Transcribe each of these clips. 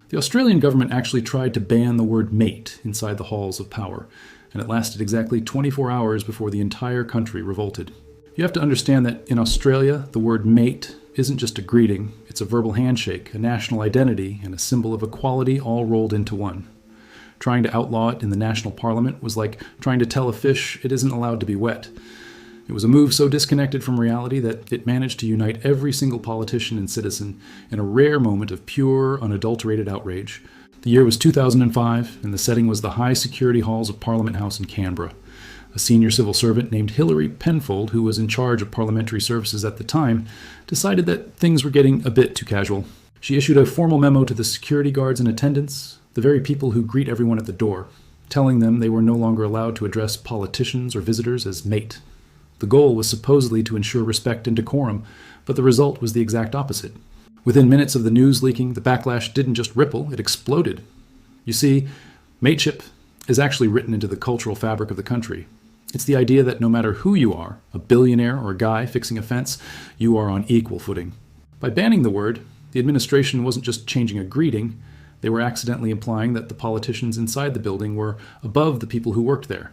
The Australian government actually tried to ban the word mate inside the halls of power, and it lasted exactly 24 hours before the entire country revolted. You have to understand that in Australia, the word mate isn't just a greeting, it's a verbal handshake, a national identity, and a symbol of equality all rolled into one. Trying to outlaw it in the national parliament was like trying to tell a fish it isn't allowed to be wet. It was a move so disconnected from reality that it managed to unite every single politician and citizen in a rare moment of pure, unadulterated outrage. The year was 2005, and the setting was the high security halls of Parliament House in Canberra. A senior civil servant named Hilary Penfold, who was in charge of parliamentary services at the time, decided that things were getting a bit too casual. She issued a formal memo to the security guards in attendance, the very people who greet everyone at the door, telling them they were no longer allowed to address politicians or visitors as mate. The goal was supposedly to ensure respect and decorum, but the result was the exact opposite. Within minutes of the news leaking, the backlash didn't just ripple, it exploded. You see, mateship is actually written into the cultural fabric of the country. It's the idea that no matter who you are, a billionaire or a guy fixing a fence, you are on equal footing. By banning the word, the administration wasn't just changing a greeting, they were accidentally implying that the politicians inside the building were above the people who worked there.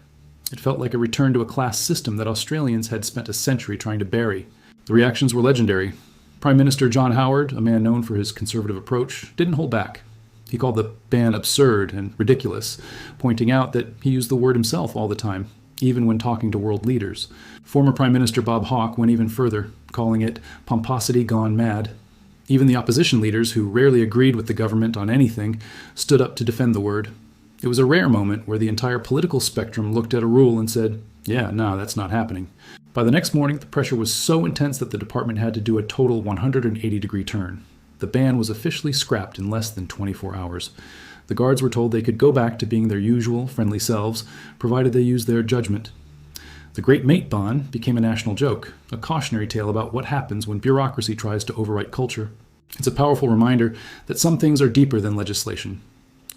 It felt like a return to a class system that Australians had spent a century trying to bury. The reactions were legendary. Prime Minister John Howard, a man known for his conservative approach, didn't hold back. He called the ban absurd and ridiculous, pointing out that he used the word himself all the time, even when talking to world leaders. Former Prime Minister Bob Hawke went even further, calling it pomposity gone mad. Even the opposition leaders, who rarely agreed with the government on anything, stood up to defend the word. It was a rare moment where the entire political spectrum looked at a rule and said, yeah, no, that's not happening. By the next morning, the pressure was so intense that the department had to do a total 180-degree turn. The ban was officially scrapped in less than 24 hours. The guards were told they could go back to being their usual friendly selves, provided they used their judgment. The Great Mate Ban became a national joke, a cautionary tale about what happens when bureaucracy tries to overwrite culture. It's a powerful reminder that some things are deeper than legislation.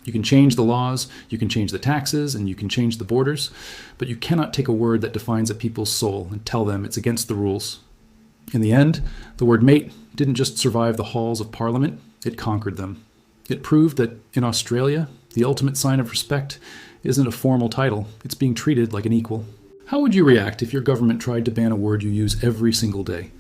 You can change the laws, you can change the taxes, and you can change the borders, but you cannot take a word that defines a people's soul and tell them it's against the rules. In the end, the word mate didn't just survive the halls of Parliament, it conquered them. It proved that in Australia, the ultimate sign of respect isn't a formal title, it's being treated like an equal. How would you react if your government tried to ban a word you use every single day?